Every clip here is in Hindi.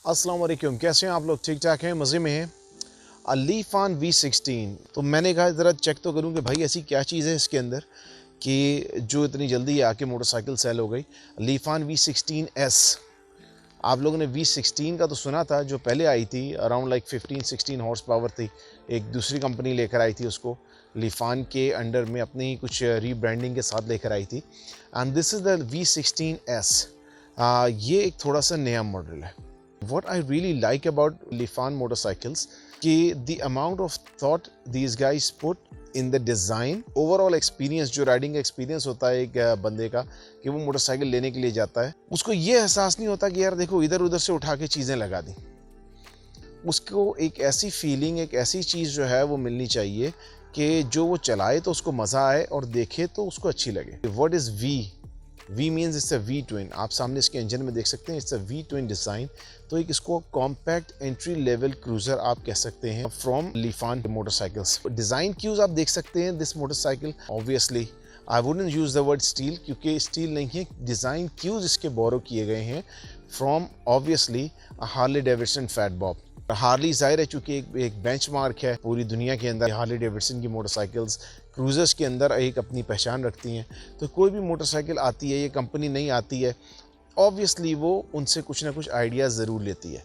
अस्सलाम वालेकुम, कैसे हैं आप लोग? ठीक ठाक हैं, मज़े में हैं। लीफान V16, तो मैंने कहा ज़रा चेक तो करूं कि भाई ऐसी क्या चीज़ है इसके अंदर कि जो इतनी जल्दी आके मोटरसाइकिल सेल हो गई। लीफान V16S, आप लोगों ने V16 का तो सुना था, जो पहले आई थी अराउंड लाइक 15-16 हॉर्स पावर थी। एक दूसरी कंपनी लेकर आई थी उसको लीफान के अंडर में, अपनी कुछ रीब्रांडिंग के साथ लेकर आई थी। And this is the V16S। ये एक थोड़ा सा नया मॉडल है। What I really like about Lifan motorcycles कि the amount of thought these guys put in the design, overall experience, जो राइडिंग एक्सपीरियंस होता है एक बंदे का कि वो मोटरसाइकिल लेने के लिए जाता है, उसको ये एहसास नहीं होता कि यार देखो इधर उधर से उठा के चीज़ें लगा दी। उसको एक ऐसी फीलिंग, एक ऐसी चीज़ जो है वो मिलनी चाहिए कि जो वो चलाए तो उसको मज़ा आए और देखे तो उसको अच्छी लगे। What is V? V means it's a V twin. आप सामने इसके इंजन में देख सकते हैं, it's a V twin design. तो एक इसको कॉम्पैक्ट एंट्री लेवल क्रूज़र आप कह सकते हैं फ्रॉम लीफान मोटरसाइकिल्स। डिज़ाइन क्यूज आप देख सकते हैं this motorcycle. Obviously I wouldn't use the word steel, क्योंकि स्टील नहीं है। डिज़ाइन क्यूज इसके बोरो किए गए हैं from obviously Harley Davidson fat Bob. Harley ज़ाहिर है चूँकि एक बेंचमार्क है पूरी दुनिया के अंदर। हार्ली डेविडसन की मोटरसाइकिल्स क्रूज़र्स के अंदर एक अपनी पहचान रखती हैं। तो कोई भी मोटरसाइकिल आती है, ये कंपनी नहीं आती है, ऑब्वियसली वो उनसे कुछ ना कुछ आइडियाज़ ज़रूर लेती है।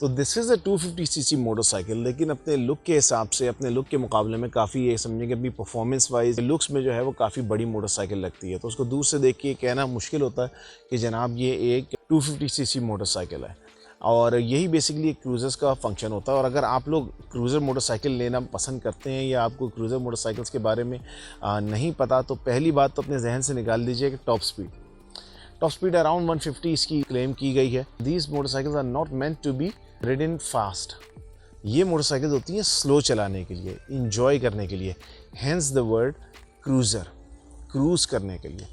तो this is a 250cc motorcycle, लेकिन अपने लुक के हिसाब से, अपने लुक के मुकाबले में काफ़ी, ये समझें कि अपनी परफॉर्मेंस वाइज लुक्स में जो है वो काफ़ी बड़ी मोटरसाइकिल लगती है। तो उसको दूर से देख के कहना मुश्किल होता है कि जनाब ये एक 250cc मोटरसाइकिल है। और यही बेसिकली क्रूज़र्स का फंक्शन होता है। और अगर आप लोग क्रूज़र मोटरसाइकिल लेना पसंद करते हैं या आपको क्रूज़र मोटरसाइकिल्स के बारे में नहीं पता, तो पहली बात तो अपने जहन से निकाल दीजिए कि टॉप स्पीड अराउंड 150 इसकी क्लेम की गई है। These motorcycles are not meant to be ridden fast. ये मोटरसाइकिल होती हैं स्लो चलाने के लिए, इंजॉय करने के लिए। Hence the word cruiser, cruise करने के लिए,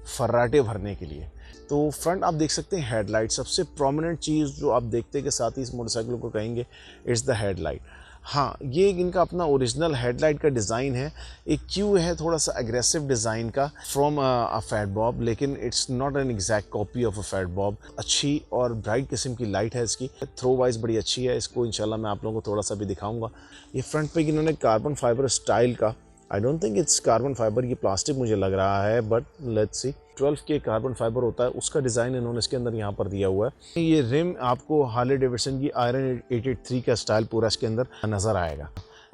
फर्राटे भरने के लिए। तो फ्रंट आप देख सकते हैं हेडलाइट, सबसे प्रोमिनेंट चीज़ जो आप देखते के साथ ही इस मोटरसाइकिल को कहेंगे इट्स द हेडलाइट। हाँ, ये इनका अपना ओरिजिनल हेडलाइट का डिज़ाइन है। एक क्यू है थोड़ा सा एग्रेसिव डिज़ाइन का फ्रॉम अ फैट बॉब, लेकिन it's not an exact copy of a fat Bob. अच्छी और ब्राइट किस्म की लाइट है इसकी, थ्रो वाइज बड़ी अच्छी है। इसको इंशाल्लाह मैं आप लोगों को थोड़ा सा भी दिखाऊंगा। ये फ्रंट पे इन्होंने कार्बन फाइबर स्टाइल का, I don't think it's carbon fibre, ये प्लास्टिक मुझे लग रहा है, बट लेट्स सी। 12 के कार्बन फाइबर होता है, उसका डिज़ाइन इन्होंने इसके अंदर यहाँ पर दिया हुआ है। ये रिम आपको हार्ले डेविडसन की आयरन 883 का स्टाइल पूरा इसके अंदर नज़र आएगा।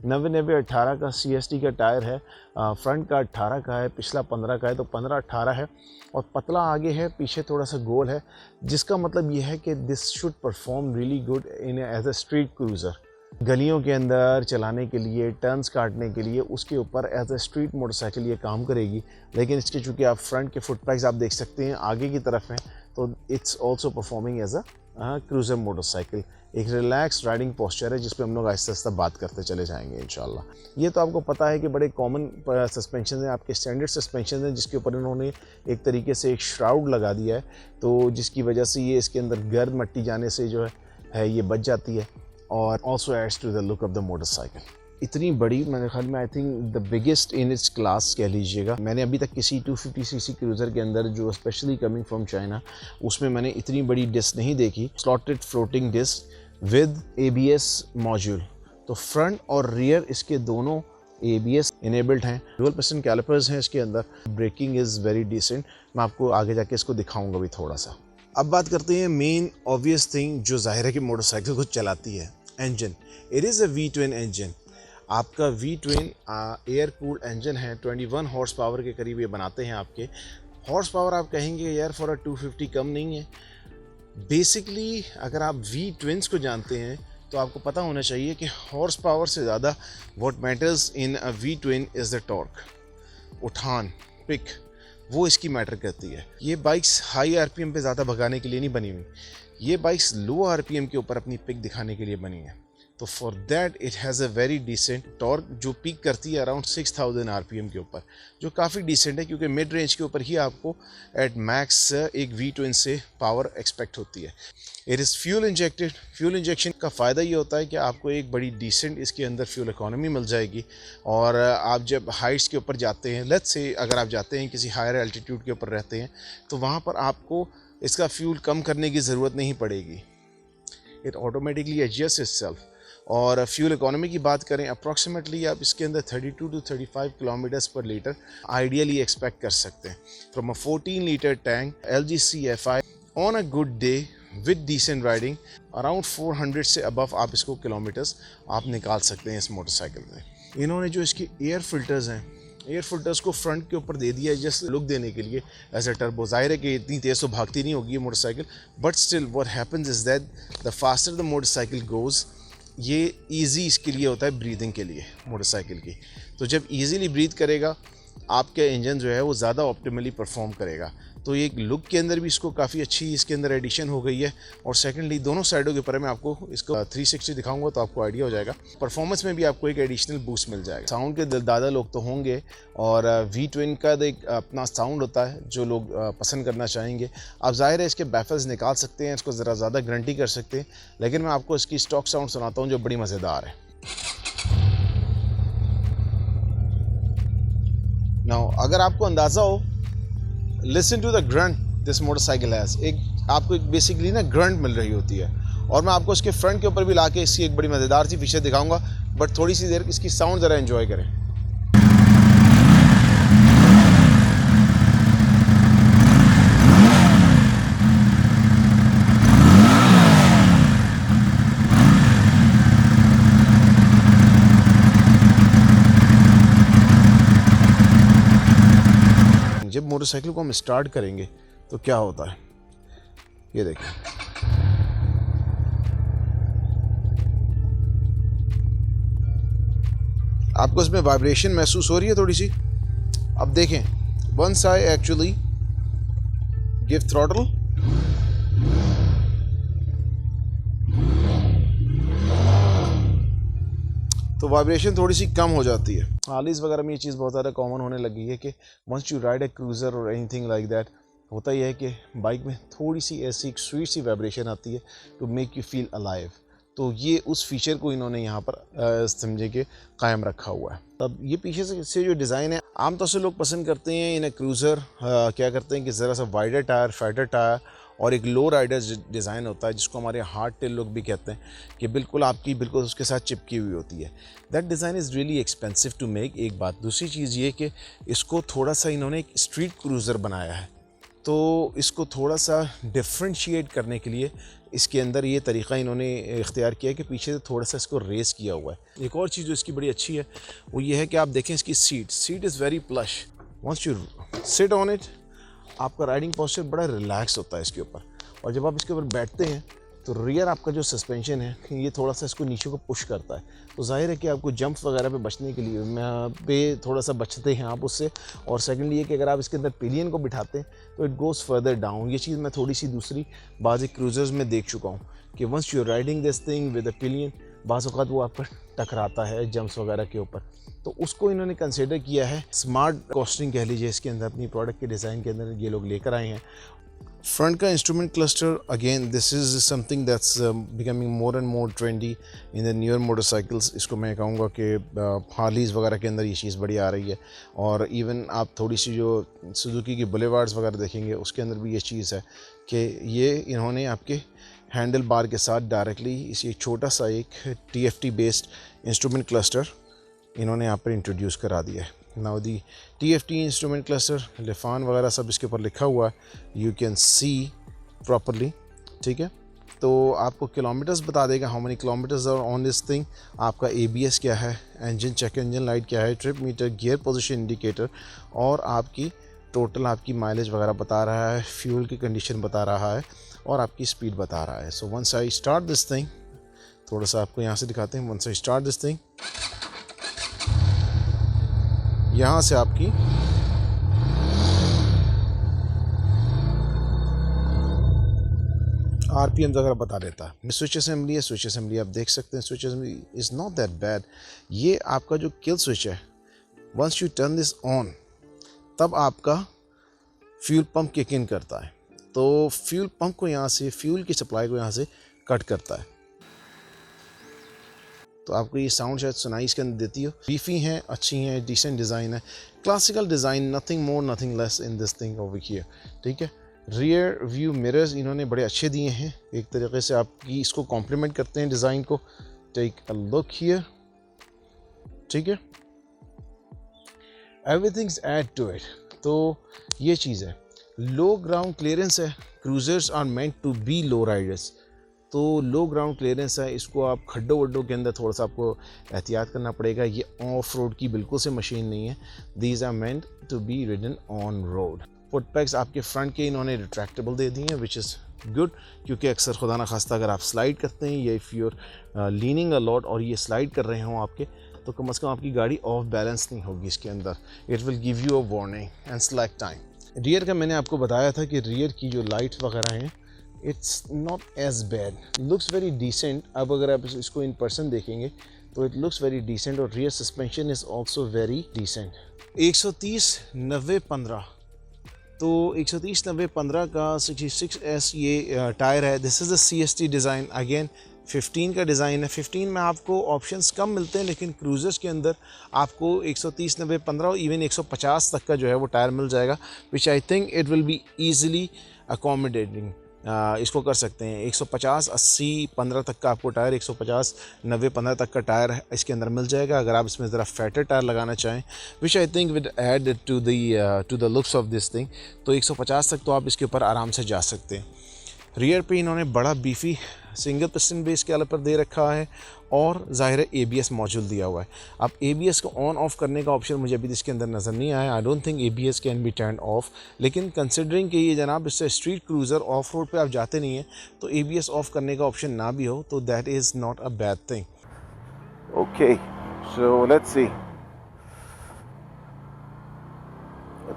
90-90-18 का CST का टायर है। फ्रंट का 18 का है, पिछला 15 का है, तो 15-18 है। और पतला आगे है, पीछे थोड़ा सा गोल है, जिसका मतलब ये है कि this should perform really good in as a street cruiser. गलियों के अंदर चलाने के लिए, टर्न्स काटने के लिए, उसके ऊपर एज अ स्ट्रीट मोटरसाइकिल ये काम करेगी। लेकिन इसके चूँकि आप फ्रंट के फुट पैक्स आप देख सकते हैं आगे की तरफ हैं, तो it's also performing as a cruiser motorcycle. एक रिलैक्स राइडिंग पोस्चर है, जिस पे हम लोग आहिस्ता आहिस्ता बात करते चले जाएंगे इंशाल्लाह। ये तो आपको पता है कि बड़े कॉमन सस्पेंशन हैं, आपके स्टैंडर्ड सस्पेंशन हैं, जिसके ऊपर इन्होंने एक तरीके से एक श्राउड लगा दिया है, तो जिसकी वजह से ये इसके अंदर गर्द मट्टी जाने से जो है ये बच जाती है और also adds to the look of the motorcycle. इतनी बड़ी, मेरे ख्याल में I think the biggest in its class कह लीजिएगा। मैंने अभी तक किसी 250cc क्रूज़र के अंदर, जो स्पेशली कमिंग फ्रॉम चाइना, उसमें मैंने इतनी बड़ी डिस्क नहीं देखी। Slotted floating disc with ABS module. तो फ्रंट और रियर इसके दोनों ABS इनेबल्ड हैं। डुअल पिस्टन कैलिपर्स हैं इसके अंदर। Braking is very decent. मैं आपको आगे जाके इसको दिखाऊंगा भी थोड़ा सा। अब बात करते हैं मेन ऑब्वियस थिंग जो ज़ाहिर है कि मोटरसाइकिल को चलाती है, engine. It is a V twin engine. आपका V twin air cooled engine है। 21 हॉर्स पावर के करीब ये बनाते हैं आपके। हॉर्स पावर आप कहेंगे यार फॉर अ 250 कम नहीं है। बेसिकली अगर आप V ट्विन्स को जानते हैं तो आपको पता होना चाहिए कि हॉर्स पावर से ज़्यादा what matters in a V twin is the torque, उठान, पिक, वो इसकी मैटर करती है। ये बाइक्स हाई RPM पे ज़्यादा भगाने के लिए नहीं बनी हुई, ये बाइक्स लो RPM के ऊपर अपनी पिक दिखाने के लिए बनी है। तो for that it has a very decent torque, जो पीक करती है अराउंड 6000 RPM के ऊपर, जो काफ़ी डिसेंट है, क्योंकि मिड रेंज के ऊपर ही आपको एट मैक्स एक V ट्विन से पावर एक्सपेक्ट होती है। It is fuel injected. Fuel injection का फ़ायदा ये होता है कि आपको एक बड़ी डिसेंट इसके अंदर फ्यूल इकोनॉमी मिल जाएगी। और आप जब हाइट्स के ऊपर जाते हैं, लेट्स से अगर आप जाते हैं किसी हायर एल्टीट्यूड के ऊपर रहते हैं, तो वहाँ पर आपको इसका फ्यूल कम करने की ज़रूरत नहीं पड़ेगी। It automatically adjust itself. और फ्यूल इकोनॉमी की बात करें, अप्रॉक्सीमेटली आप इसके अंदर 32 to 35 kilometres per litre ideally expect कर सकते हैं from a 14 litre tank LG CFI on a good day with decent riding. Around 400 से अबव आप इसको किलोमीटर्स आप निकाल सकते हैं इस मोटरसाइकिल में। इन्होंने जो इसके एयर फिल्टर्स हैं, एयर फिल्टर्स को फ्रंट के ऊपर दे दिया है जस्ट लुक देने के लिए एज अ टर्बो। ज़ाहिर है कि इतनी तेज़ तो भागती नहीं होगी ये motorcycle, but still what happens is that the faster the motorcycle goes, ये इजी इसके लिए होता है ब्रीदिंग के लिए मोटरसाइकिल की। तो जब इजीली ब्रीथ करेगा आपका इंजन जो है वो ज़्यादा ऑप्टिमली परफॉर्म करेगा। तो ये एक लुक के अंदर भी इसको काफ़ी अच्छी इसके अंदर एडिशन हो गई है। और सेकंडली दोनों साइडों के ऊपर मैं आपको इसको 360 दिखाऊंगा तो आपको आइडिया हो जाएगा। परफॉर्मेंस में भी आपको एक एडिशनल बूस्ट मिल जाएगा। साउंड के दादा लोग तो होंगे, और V ट्विन का एक अपना साउंड होता है जो लोग पसंद करना चाहेंगे। आप ज़ाहिर है इसके बैफल्स निकाल सकते हैं, इसको ज़रा ज़्यादा ग्रंटी कर सकते हैं, लेकिन मैं आपको इसकी स्टॉक साउंड सुनाता हूँ जो बड़ी मज़ेदार है। नाउ अगर आपको अंदाज़ा हो, listen to the grunt this motorcycle has. आपको एक बेसिकली ना ग्रंट मिल रही होती है। और मैं आपको इसके फ्रंट के ऊपर भी लाके इसकी एक बड़ी मज़ेदार सी फीचर दिखाऊंगा, बट थोड़ी सी देर इसकी साउंड ज़रा एंजॉय करें। जब मोटरसाइकिल को हम स्टार्ट करेंगे तो क्या होता है, ये देखिए। आपको इसमें वाइब्रेशन महसूस हो रही है थोड़ी सी। अब देखें, once I actually give throttle, तो वाइब्रेशन थोड़ी सी कम हो जाती है। हार्लीज वगैरह में ये चीज़ बहुत ज़्यादा कॉमन होने लगी है कि once you ride a cruiser और एनीथिंग लाइक दैट, होता ही है कि बाइक में थोड़ी सी ऐसी एक स्वीट सी वाइब्रेशन आती है to make you feel alive. तो ये उस फीचर को इन्होंने यहाँ पर समझे कि कायम रखा हुआ है। अब ये पीछे से जो डिज़ाइन है, आमतौर से लोग पसंद करते हैं इन्हें क्रूज़र क्या करते हैं कि ज़रा सा वाइडर टायर, फैटर टायर और एक लो राइडर डिज़ाइन होता है जिसको हमारे हार्ड टेल लोग भी कहते हैं, कि बिल्कुल आपकी बिल्कुल उसके साथ चिपकी हुई होती है। That design is really expensive to make, एक बात। दूसरी चीज़ ये कि इसको थोड़ा सा इन्होंने एक स्ट्रीट क्रूज़र बनाया है, तो इसको थोड़ा सा डिफ्रेंशिएट करने के लिए इसके अंदर ये तरीक़ा इन्होंने इख्तियार किया है कि पीछे से थोड़ा सा इसको रेस किया हुआ है। एक और चीज़ जो इसकी बड़ी अच्छी है वो ये है कि आप देखें इसकी seat is very plush. Once you sit on it, आपका राइडिंग पोस्चर बड़ा रिलैक्स होता है इसके ऊपर। और जब आप इसके ऊपर बैठते हैं तो रियर आपका जो सस्पेंशन है ये थोड़ा सा इसको नीचे को पुश करता है। तो जाहिर है कि आपको जंप वगैरह पे बचने के लिए थोड़ा सा बचते हैं आप उससे। और सेकंडली ये कि अगर आप इसके अंदर पिलियन को बिठाते हैं तो इट गोज़ फर्दर डाउन। ये चीज़ मैं थोड़ी सी दूसरी बाज़ क्रूज़र्स में देख चुका हूँ कि once you riding this thing with a pillion, बाज़ औक़ात वो आप पर टकराता है जंप्स वगैरह के ऊपर। तो उसको इन्होंने कंसिडर किया है, स्मार्ट कॉस्टिंग कह लीजिए इसके अंदर, अपनी प्रोडक्ट के डिज़ाइन के अंदर ये लोग लेकर आए हैं। फ्रंट का instrument cluster, again this is something that's becoming more and more trendy in the newer motorcycles. इसको मैं कहूँगा कि हार्लीज़ वगैरह के अंदर ये चीज़ बड़ी आ रही है। और इवन आप थोड़ी सी जो सुजुकी की बुलेवार्ड्स वगैरह देखेंगे उसके अंदर भी ये चीज़ है कि ये इन्होंने आपके हैंडल बार के साथ डायरेक्टली इसी छोटा सा एक TFT बेस्ड इंस्ट्रूमेंट क्लस्टर इन्होंने यहाँ पर इंट्रोड्यूस करा दिया है। Now the TFT instrument cluster, Lifan वगैरह सब इसके ऊपर लिखा हुआ है, यू कैन सी प्रॉपरली, ठीक है। तो आपको किलोमीटर्स बता देगा, how many kilometres are on this thing. आपका ABS क्या है, इंजन चेक इंजन लाइट क्या है, trip meter, gear position indicator, और आपकी टोटल आपकी माइलेज वगैरह बता रहा है, फ्यूल की कंडीशन बता रहा है, और आपकी स्पीड बता रहा है। So once I start this thing, थोड़ा सा आपको यहाँ से दिखाते हैं। Once I start this thing, यहाँ से आपकी RPM वगैरह बता देता है। स्विच असेंबली है, स्विच असेंबली आप देख सकते हैं, switch assembly is not that bad. ये आपका जो किल स्विच है, once you turn this on तब आपका फ्यूल पंप किक इन करता है। तो फ्यूल पंप को यहाँ से, फ्यूल की सप्लाई को यहाँ से कट करता है। तो आपको ये साउंड शायद सुनाई इसके अंदर देती हो। बीफी हैं, अच्छी हैं, डिसेंट डिज़ाइन है, classical design, nothing more nothing less in this thing over here, ठीक है। रियर व्यू मिरर्स इन्होंने बड़े अच्छे दिए हैं, एक तरीके से आपकी इसको कॉम्प्लीमेंट करते हैं डिज़ाइन को। टेक अ लुक हियर, ठीक है, एवरीथिंग्स ऐड टू इट। तो ये चीज़ है, लो ग्राउंड क्लियरेंस है, cruisers are meant to be low riders, तो लो ग्राउंड क्लियरेंस है, इसको आप खड्डों वड्डों के अंदर थोड़ा सा आपको एहतियात करना पड़ेगा। ये ऑफ रोड की बिल्कुल से मशीन नहीं है, these are meant to be ridden on road. Foot pegs आपके फ्रंट के इन्होंने रिट्रैक्टेबल दे दिए हैं, विच इज़ गुड, क्योंकि अक्सर खुदा ना खास्ता अगर आप स्लाइड करते हैं या if you're leaning a lot और ये स्लाइड कर रहे हों आपके, तो कम से कम आपकी गाड़ी ऑफ बैलेंस नहीं होगी इसके अंदर, it will give you a warning and slack time. Rear का मैंने आपको बताया था कि रियर की जो लाइट्स वगैरह हैं it's not as bad, looks very decent. अब अगर आप इसको इन पर्सन देखेंगे तो इट लुक्स वेरी डिसेंट, और rear suspension is also very decent. 130/90/15, तो 130/90/15 का 66S ये टायर है। This is the CST design, again 15 का डिज़ाइन है। 15 में आपको ऑप्शंस कम मिलते हैं, लेकिन क्रूज़र्स के अंदर आपको 130/90/15 और इवन 150 तक का जो है वो टायर मिल जाएगा, which I think it will be easily accommodating. इसको कर सकते हैं 150, 80, 15 तक का आपको टायर, 150, 90, 15 तक का टायर इसके अंदर मिल जाएगा। अगर आप इसमें ज़रा फैटर टायर लगाना चाहें, which I think with add to the looks of this thing, तो 150 तक तो आप इसके ऊपर आराम से जा सकते हैं। रियर पे इन्होंने बड़ा beefy single piston base caliper दे रखा है, और ज़ाहिर है ABS मॉड्यूल दिया हुआ है। अब ABS को ऑन ऑफ करने का ऑप्शन मुझे अभी इसके अंदर नज़र नहीं आया। I don't think ABS can be turn off, लेकिन कंसिडरिंग कि ये जनाब इससे स्ट्रीट क्रूज़र ऑफ रोड पे आप जाते नहीं हैं, तो ABS ऑफ करने का ऑप्शन ना भी हो तो that is not a bad thing. Okay, so let's see.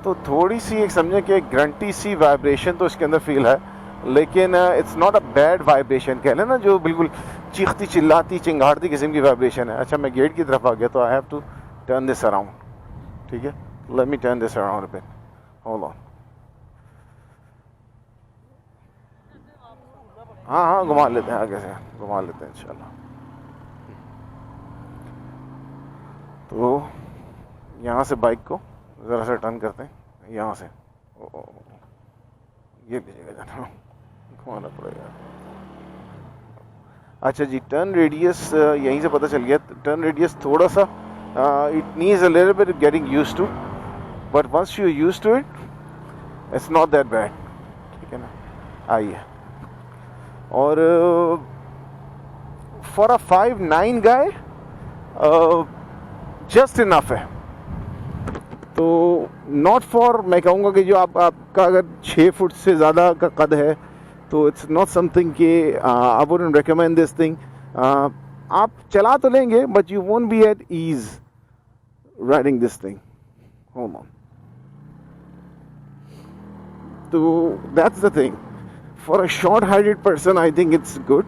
तो थोड़ी सी एक समझे कि ग्रंटी सी वाइब्रेशन तो इसके अंदर फील है, लेकिन it's not a bad vibration, कह लें ना जो बिल्कुल चीखती चिल्लाती चिंगाड़ती किस्म की वाइब्रेशन है। अच्छा, मैं गेट की तरफ आ गया, तो I have to turn this around, ठीक है, let me turn this around a bit, hold on. हाँ, घुमा लेते हैं, आगे से घुमा लेते हैं इंशाल्लाह। तो यहाँ से बाइक को ज़रा सा टर्न करते हैं, यहाँ से ये लीजिएगा जाना, घुमाना पड़ेगा। अच्छा जी, टर्न रेडियस यहीं से पता चल गया। टर्न रेडियस थोड़ा सा it needs a little bit getting used to, but once you used to it it's not that bad, ठीक है ना। आइए, और for a 5'9" guy just enough है। तो नॉट फॉर, मैं कहूँगा कि जो आपका अगर 6 फुट से ज़्यादा का कद है, तो इट्स नॉट समथिंग कि I wouldn't recommend this thing. आप चला तो लेंगे, but you won't be at ease riding this thing, hold on. तो that's the thing, for a short heighted person I think it's good,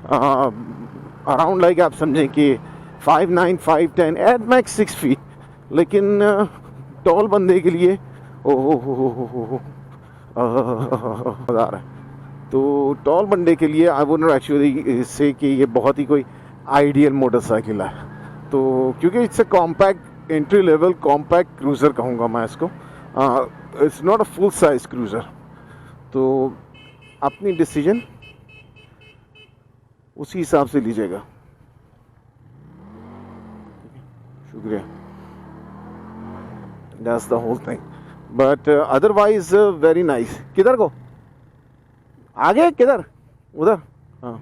around like आप समझें कि 5'9", 5'10", एट मैक्स 6 फीट, लेकिन टॉल बंदे के लिए मज़ा आ रहा है। तो टॉल बंदे के लिए आई वुड नॉट एक्चुअली से कि ये बहुत ही कोई आइडियल मोटरसाइकिल है, तो क्योंकि it's a compact entry level compact cruiser कहूँगा मैं इसको, it's not a full size cruiser. तो अपनी डिसीजन उसी हिसाब से लीजिएगा। शुक्रिया, that's the whole thing, but otherwise very nice। किधर को आगे, किधर, उधर, हाँ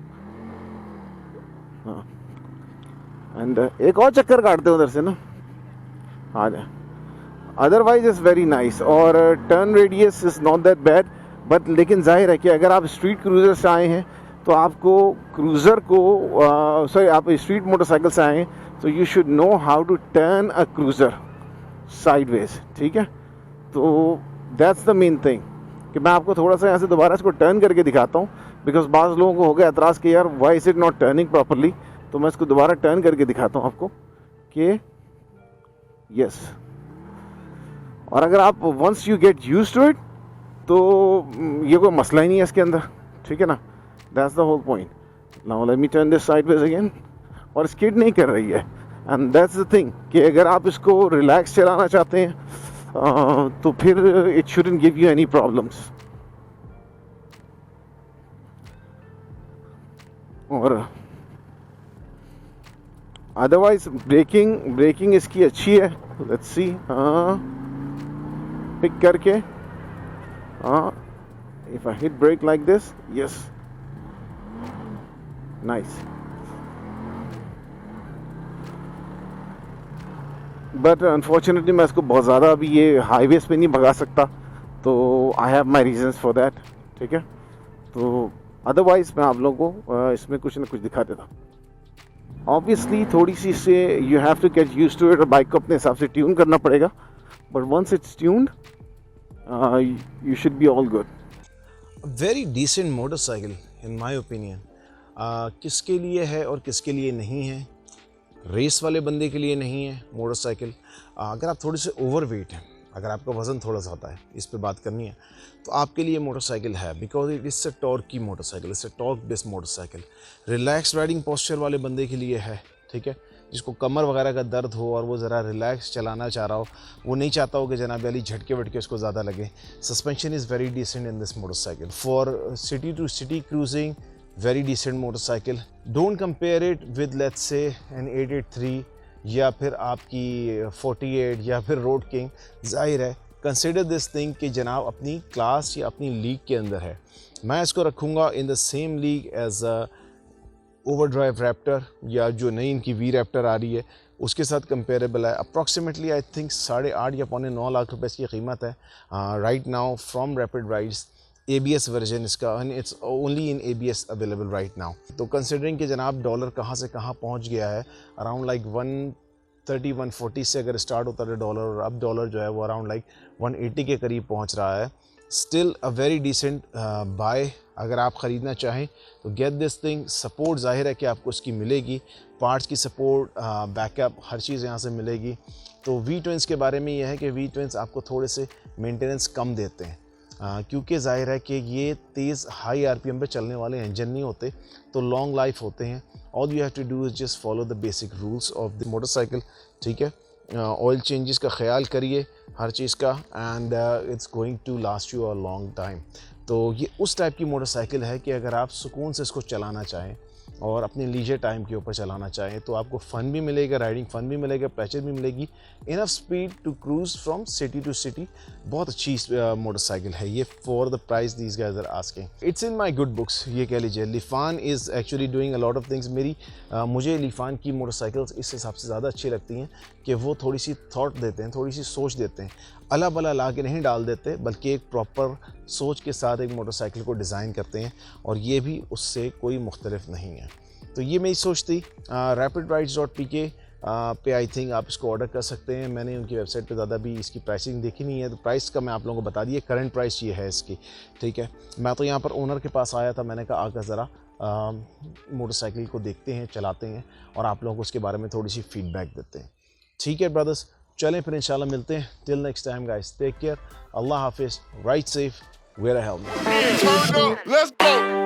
हाँ, एंड एक और चक्कर काटते उधर से ना, आ जाए। अदरवाइज इज़ वेरी नाइस, और turn radius is not that bad, but लेकिन जाहिर है कि अगर आप स्ट्रीट क्रूज़र से आए हैं तो आपको क्रूज़र को सॉरी आप स्ट्रीट मोटरसाइकिल से आए हैं, तो you should know how to turn a cruiser sideways, ठीक है। तो दैट्स द मेन थिंग कि मैं आपको थोड़ा सा यहाँ से दोबारा इसको टर्न करके दिखाता हूँ, बिकॉज बाज़ लोगों को हो गया एतराज़ कि यार why is it not turning properly. तो मैं इसको दोबारा टर्न करके दिखाता हूँ आपको कि यस, और अगर आप once you get used to it तो ये कोई मसला ही नहीं है इसके अंदर, ठीक है ना। That's the whole point. Now let me turn this sideways again, और स्किड नहीं कर रही है, एंड दैट्स द थिंग कि अगर आप इसको रिलैक्स चलाना चाहते हैं तो फिर it shouldn't give you any problems. और अदरवाइज ब्रेकिंग इसकी अच्छी है. Let's see. हाँ, पिक करके. हाँ, if I hit brake like this, yes, nice. But unfortunately मैं इसको बहुत ज़्यादा अभी ये हाईवेज पे नहीं भगा सकता, तो I have my reasons for that. ठीक है, तो अदरवाइज मैं आप लोगों को इसमें कुछ ना कुछ दिखा देता. ऑब्वियसली थोड़ी सी से you have to get used to it, और बाइक को अपने हिसाब से ट्यून करना पड़ेगा. But once it's tuned you should be all good. Very decent motorcycle in my opinion. किसके लिए है और किसके लिए नहीं है? रेस वाले बंदे के लिए नहीं है मोटरसाइकिल. अगर आप थोड़े से ओवरवेट हैं, अगर आपका वज़न थोड़ा सा होता है, इस पे बात करनी है, तो आपके लिए मोटरसाइकिल है. Because it is a torque की motorcycle, it's a torque based motorcycle. Relax riding posture वाले बंदे के लिए है. ठीक है, जिसको कमर वगैरह का दर्द हो और वो ज़रा रिलैक्स चलाना चाह रहा हो, वो नहीं चाहता हो कि जनाब वाली झटके वटके उसको ज़्यादा लगे. Suspension is very decent in this motorcycle for city to city cruising. Very decent motorcycle. Don't compare it with let's say an 883 या फिर आपकी 48 या फिर रोड किंग. जाहिर है, कंसिडर दिस थिंग कि जनाब अपनी क्लास या अपनी लीग के अंदर है. मैं इसको रखूँगा in the same league as a overdrive raptor, या जो नई इनकी वी रैप्टर आ रही है उसके साथ कंपेरेबल है. अप्रॉक्सीमेटली आई थिंक 8.5 या 9.25 लाख रुपए इसकी कीमत है right now from Rapid Rides. ABS version इसका, and it's only in ABS available right now. तो कंसिडरिंग कि जनाब डॉलर कहाँ से कहाँ पहुँच गया है, अराउंड लाइक 130-140 से अगर स्टार्ट होता है डॉलर, और अब डॉलर जो है वो अराउंड लाइक 180 के करीब पहुँच रहा है. Still a very decent buy. अगर आप ख़रीदना चाहें तो गेट दिस थिंग. सपोर्ट ज़ाहिर है कि आपको उसकी मिलेगी, पार्ट्स की सपोर्ट, बैकअप, हर चीज़ यहाँ से मिलेगी. तो V-Twins के बारे में यह है कि V-Twins आपको थोड़े से मेंटेनेंस कम देते हैं, क्योंकि ज़ाहिर है कि ये तेज़ हाई RPM पे चलने वाले इंजन नहीं होते, तो लॉन्ग लाइफ होते हैं. All you have to do is just follow the basic rules of the motorcycle. ठीक है, ऑयल चेंजेस का ख्याल करिए हर चीज़ का, and it's going to last you a long time. तो ये उस टाइप की मोटरसाइकिल है कि अगर आप सुकून से इसको चलाना चाहें और अपने लीजर टाइम के ऊपर चलाना चाहें तो आपको फ़न भी मिलेगा, राइडिंग फ़न भी मिलेगा, प्लेजर भी मिलेगी, enough speed to cruise from city to city. बहुत अच्छी मोटरसाइकिल है ये for the price these guys are asking. It's in my good books, ये कह लीजिए. Lifan is actually doing a lot of things. मुझे लिफान की मोटरसाइकिल्स इस हिसाब से ज़्यादा अच्छी लगती हैं कि वो थोड़ी सी थॉट देते हैं, थोड़ी सी सोच देते हैं. अला बला ला के नहीं डाल देते, बल्कि एक प्रॉपर सोच के साथ एक मोटरसाइकिल को डिज़ाइन करते हैं, और ये भी उससे कोई मुख्तलिफ नहीं है. तो ये मेरी सोच थी. rapidraids.pk पे आई थिंक आप इसको ऑर्डर कर सकते हैं. मैंने उनकी वेबसाइट पे ज़्यादा भी इसकी प्राइसिंग देखी नहीं है, तो प्राइस का मैं आप लोगों को बता दिया. करंट प्राइस ये है इसकी. ठीक है, मैं तो यहाँ पर ओनर के पास आया था, मैंने कहा आकर ज़रा मोटरसाइकिल को देखते हैं, चलाते हैं, और आप लोगों को उसके बारे में थोड़ी सी फीडबैक देते हैं. ठीक है ब्रदर्स, चलें फिर इंशाल्लाह मिलते हैं. Till next time guys, take care, अल्लाह हाफिज़, ride safe, wear a helmet. Let's go.